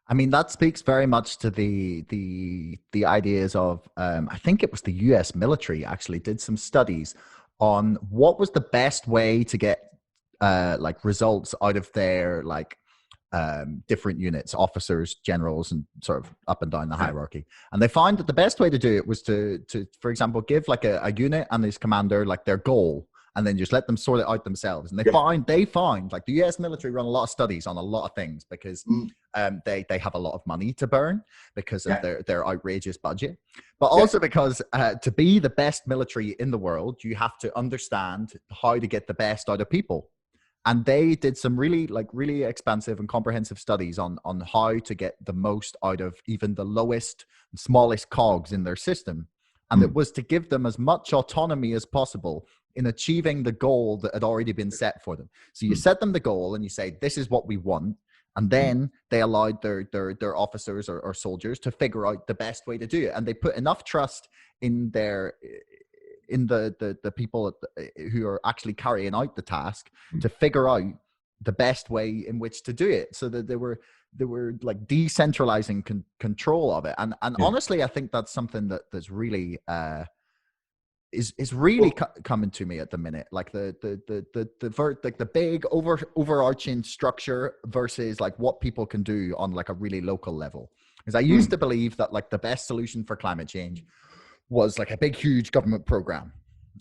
I mean, that speaks very much to the ideas of I think it was the U.S. military actually did some studies on what was the best way to get like results out of their like different units, officers, generals, and sort of up and down the Yeah, hierarchy. And they found that the best way to do it was to for example, give like a unit and his commander like their goal, and then just let them sort it out themselves. And yeah, they find like the U.S. military run a lot of studies on a lot of things because mm, they have a lot of money to burn because of yeah, their outrageous budget, but yeah, also because to be the best military in the world, you have to understand how to get the best out of people. And they did some really expansive and comprehensive studies on how to get the most out of even the lowest smallest cogs in their system, and it mm, was to give them as much autonomy as possible in achieving the goal that had already been set for them. So you mm, set them the goal and you say, this is what we want, and mm, then they allowed their officers or soldiers to figure out the best way to do it, and they put enough trust in their in the people who are actually carrying out the task mm. to figure out the best way in which to do it, so that they were like decentralizing control of it. And Yeah. honestly, I think that's something that's really is really Well, coming to me at the minute, like like the big overarching structure versus like what people can do on like a really local level. Because I used mm, to believe that like the best solution for climate change was like a big huge government program.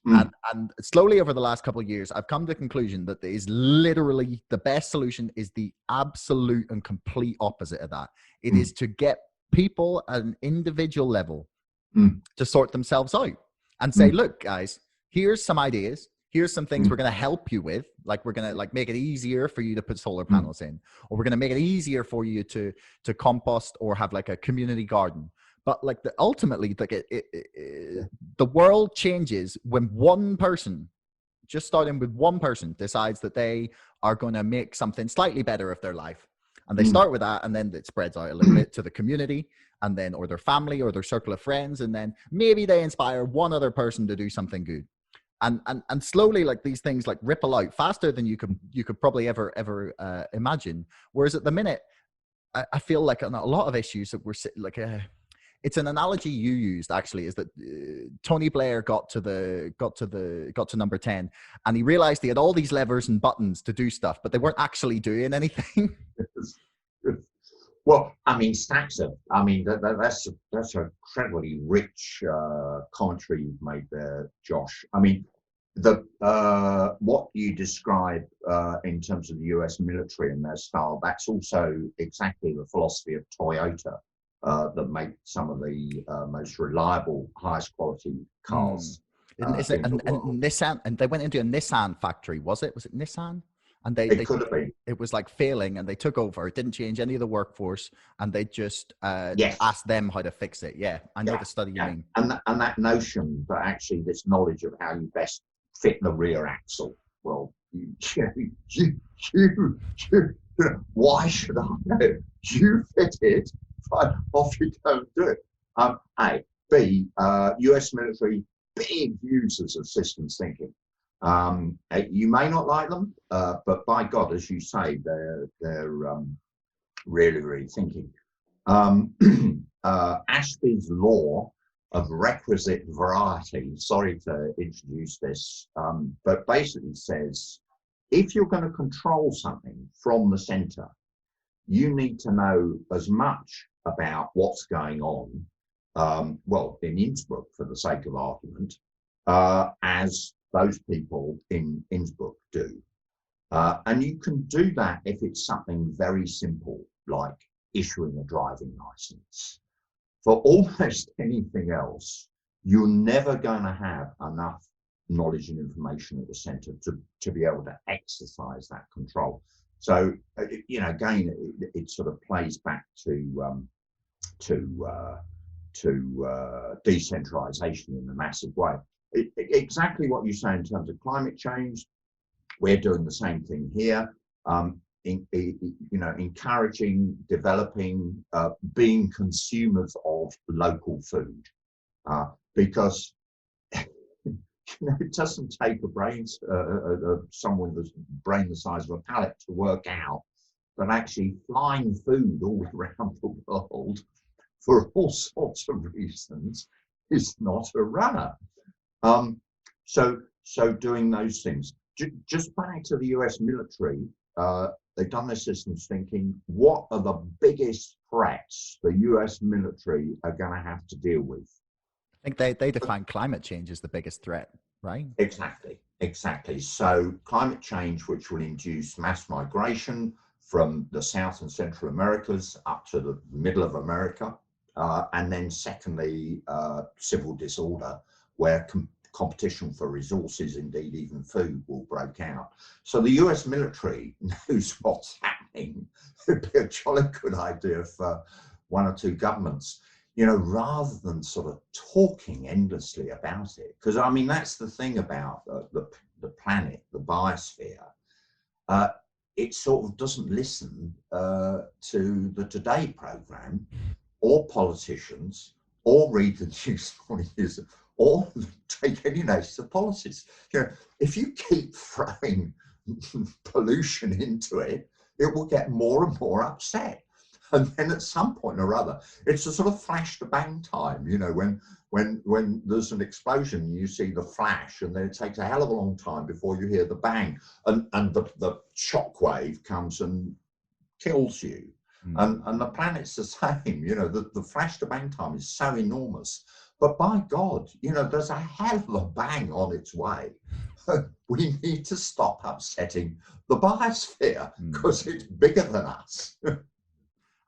and mm, and slowly over the last couple of years, I've come to the conclusion that there is literally the best solution is the absolute and complete opposite of that. It mm, is to get people at an individual level mm, to sort themselves out and say, mm, look, guys, here's some ideas. Here's some things we're mm, going to help you with. Like we're going to like make it easier for you to put solar mm. panels in, or we're going to make it easier for you to compost or have like a community garden. But like ultimately, like Yeah. the world changes when one person, just starting with one person, decides that they are going to make something slightly better of their life. And they Mm. start with that, and then it spreads out a little bit to the community, and then, or their family, or their circle of friends. And then maybe they inspire one other person to do something good. And slowly, like these things like ripple out faster than you could probably ever imagine. Whereas at the minute, I feel like on a lot of issues that we're like it's an analogy you used actually, is that Tony Blair got to number 10, and he realized he had all these levers and buttons to do stuff, but they weren't actually doing anything. It's- it's- Well, I mean, stacks of. I mean, that's a incredibly rich commentary you've made there, Josh. I mean, the what you describe in terms of the U.S. military and their style, that's also exactly the philosophy of Toyota that make some of the most reliable, highest quality Hmm. cars And, is it, in the and world. Nissan, and they went into a Nissan factory, was it Nissan? And they It they could have been, it was like failing, and they took over. It didn't change any of the workforce, and they just yes, asked them how to fix it. Yeah, I know yeah, the study you yeah, mean. and that notion that actually this knowledge of how you best fit the rear axle. Well, you why should I know? You fit it, fine, off you go and do it. A, B, US military, big users of systems thinking. You may not like them, but by God, as you say, they're really thinking. Um, Ashby's law of requisite variety. Sorry to introduce this, but basically says if you're going to control something from the center, you need to know as much about what's going on, well, in Innsbruck, for the sake of argument, as those people in Innsbruck do. And you can do that if it's something very simple, like issuing a driving license. For almost anything else, you're never going to have enough knowledge and information at the center to be able to exercise that control. So, again, it sort of plays back to decentralization in a massive way. Exactly what you say in terms of climate change. We're doing the same thing here. Encouraging, developing, being consumers of local food, because it doesn't take someone with a brain the size of a pallet to work out that actually flying food all around the world for all sorts of reasons is not a runner. So doing those things. Just back to the US military, they've done their systems thinking, what are the biggest threats the US military are going to have to deal with? I think they define climate change as the biggest threat, right? Exactly. So climate change, which will induce mass migration from the South and Central Americas up to the middle of America. And then secondly, civil disorder, where competition for resources, indeed even food, will break out. So the US military knows what's happening. It'd be a jolly good idea for one or two governments, rather than sort of talking endlessly about it. Because, I mean, that's the thing about the planet, the biosphere. It sort of doesn't listen to the Today programme or politicians or read the news monitors or take any notice of policies. If you keep throwing pollution into it, it will get more and more upset. And then at some point or other, it's a sort of flash to bang time, when there's an explosion, you see the flash, and then it takes a hell of a long time before you hear the bang, and the shock wave comes and kills you. And the planet's the same, the flash to bang time is so enormous. But by God, there's a hell of a bang on its way. We need to stop upsetting the biosphere because it's bigger than us.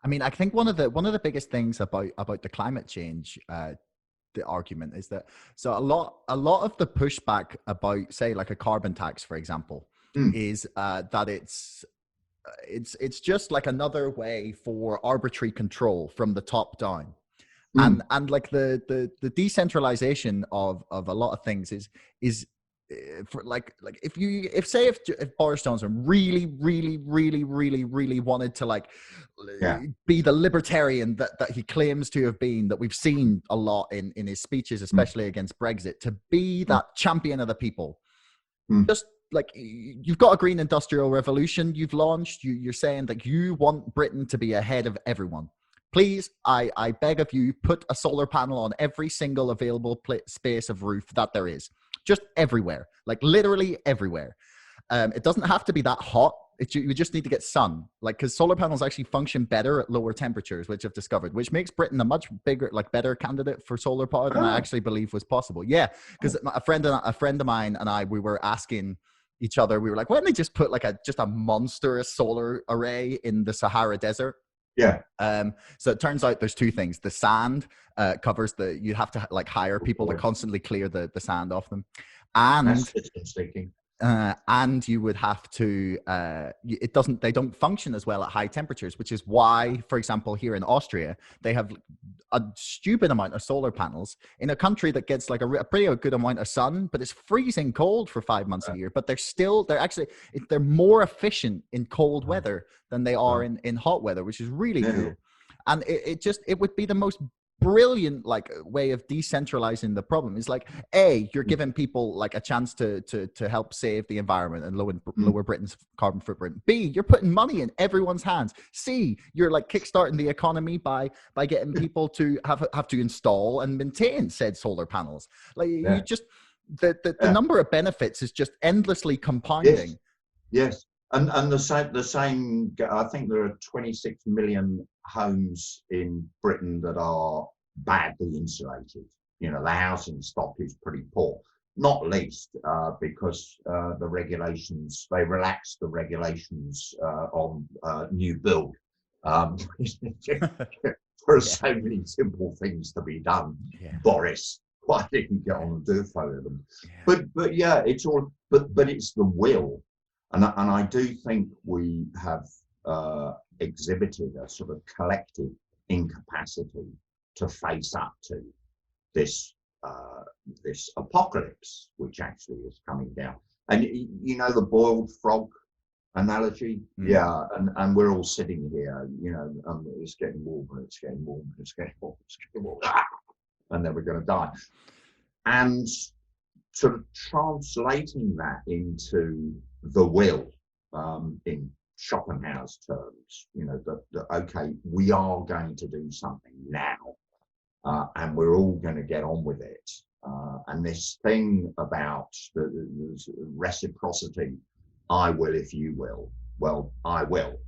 I mean, I think one of the biggest things about the climate change the argument is that a lot of the pushback about, say, like a carbon tax, for example, is that it's just like another way for arbitrary control from the top down. And like the decentralization of a lot of things is for like if Boris Johnson really wanted to be the libertarian that he claims to have been, that we've seen a lot in his speeches, especially against Brexit, to be that champion of the people, just like, you've got a green industrial revolution you've launched, you're saying that you want Britain to be ahead of everyone. Please, I beg of you, put a solar panel on every single available space of roof that there is. Just everywhere, like literally everywhere. It doesn't have to be that hot. You just need to get sun, because solar panels actually function better at lower temperatures, which I've discovered, which makes Britain a much bigger, better candidate for solar power than I actually believe was possible. Yeah, because a friend of mine and I, we were asking each other, we were like, why don't they just put just a monstrous solar array in the Sahara Desert? Yeah. So it turns out there's two things. The sand covers you have to hire people to constantly clear the sand off them. And that's thinking. And you would have to, they don't function as well at high temperatures, which is why, for example, here in Austria, they have a stupid amount of solar panels in a country that gets a pretty good amount of sun, but it's freezing cold for 5 months a year. But they're more efficient in cold weather than they are in hot weather, which is really cool. And it would be the most brilliant way of decentralizing the problem. Is you're giving people a chance to help save the environment and lower Britain's carbon footprint. B, you're putting money in everyone's hands. C, you're kickstarting the economy by getting people to have to install and maintain said solar panels. You just the number of benefits is just endlessly compounding. Yes. And the same, I think there are 26 million homes in Britain that are badly insulated. The housing stock is pretty poor, not least because they relaxed the regulations on new build. There are so many simple things to be done. Boris, why didn't you get on and do a few of them? But yeah, it's all, but it's the will. And I do think we have exhibited a sort of collective incapacity to face up to this apocalypse, which actually is coming down. And the boiled frog analogy, and we're all sitting here, it's getting warmer, it's getting warmer, it's getting warmer, it's getting warmer, and then we're going to die. And sort of translating that into the will in Schopenhauer's terms, that okay, we are going to do something now, and we're all going to get on with it. And this thing about the reciprocity, I will if you will. Well, I will,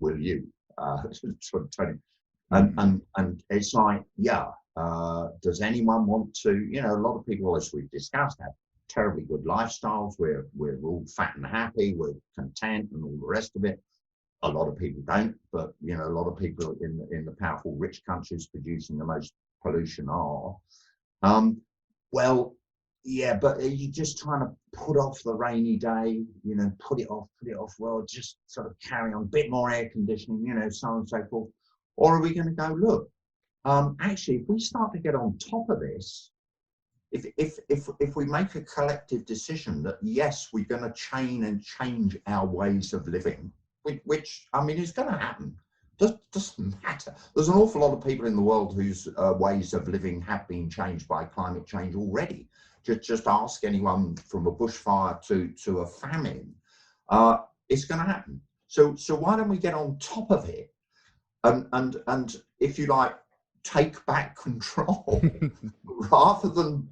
will you? And it's like, does anyone want to, a lot of people, as we've discussed, have terribly good lifestyles. We're all fat and happy, we're content and all the rest of it. A lot of people don't, but a lot of people in the powerful rich countries producing the most pollution are. Well, yeah, but are you just trying to put off the rainy day, put it off, well, just sort of carry on, a bit more air conditioning, so on and so forth? Or are we going to go, look, actually, if we start to get on top of this, if we make a collective decision that, yes, we're going to change our ways of living, which I mean, is going to happen. Doesn't matter. There's an awful lot of people in the world whose ways of living have been changed by climate change already. Just ask anyone from a bushfire to a famine. It's going to happen. So why don't we get on top of it and if you like, take back control rather than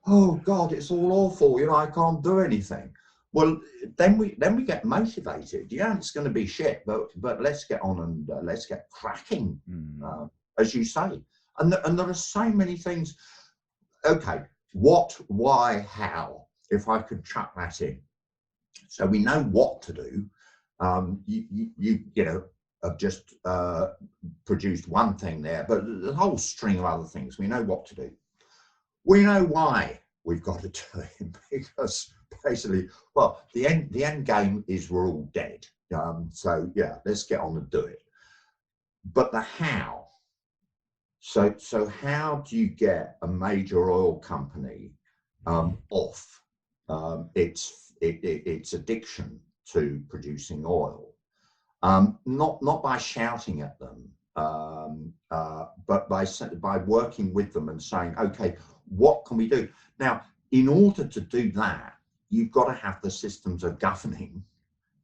oh God, it's all awful. I can't do anything. Well, then we get motivated. It's going to be shit, but let's get on and let's get cracking, as you say. And there are so many things. Okay, what, why, how? If I could chuck that in, so we know what to do. You have just produced one thing there, but the whole string of other things. We know what to do. We know why we've got to do it, because basically, well, the end game is we're all dead. So yeah, let's get on and do it. But the how. So how do you get a major oil company off its addiction to producing oil? Not by shouting at them, but by working with them and saying, okay, what can we do? Now, in order to do that, you've got to have the systems of governing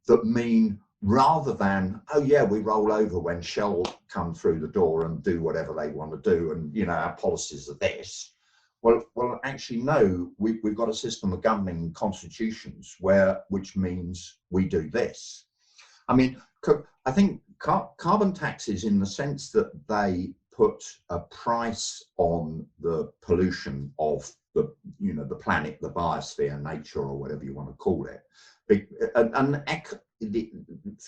that mean, rather than, oh yeah, we roll over when Shell come through the door and do whatever they want to do, and our policies are this. Well, actually, no, we've got a system of governing constitutions which means we do this. I mean, I think carbon taxes, in the sense that they put a price on the pollution of the planet, the biosphere, nature, or whatever you want to call it, and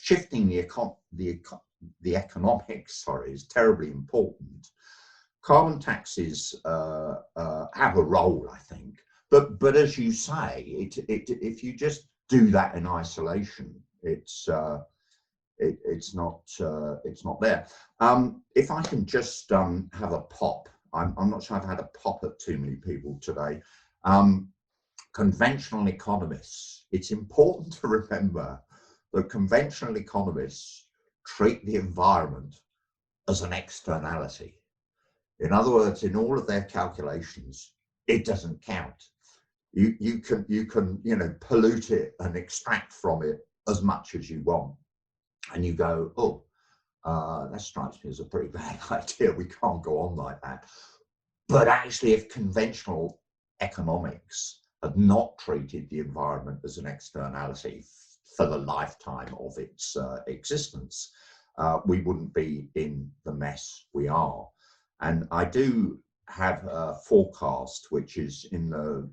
shifting the economics, is terribly important. Carbon taxes have a role, I think, but as you say, if you just do that in isolation, it's not there. If I can just have a pop, I'm not sure I've had a pop at too many people today. Conventional economists, it's important to remember that conventional economists treat the environment as an externality. In other words, in all of their calculations, it doesn't count. You can pollute it and extract from it as much as you want. And you go, oh, that strikes me as a pretty bad idea. We can't go on like that. But actually, if conventional economics had not treated the environment as an externality for the lifetime of its existence, we wouldn't be in the mess we are. And I do have a forecast, which is in the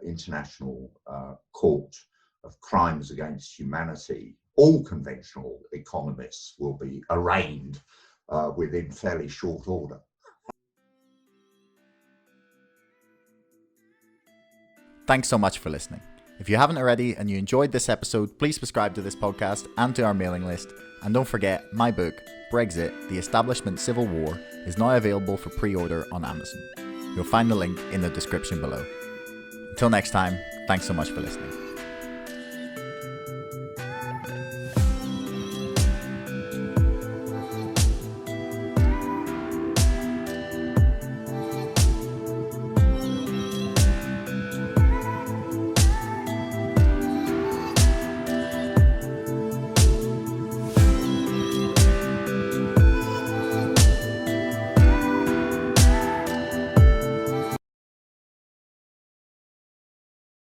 International Court of Crimes Against Humanity. All conventional economists will be arraigned within fairly short order. Thanks so much for listening. If you haven't already and you enjoyed this episode, please subscribe to this podcast and to our mailing list. And don't forget, my book, Brexit, The Establishment Civil War, is now available for pre-order on Amazon. You'll find the link in the description below. Until next time, thanks so much for listening.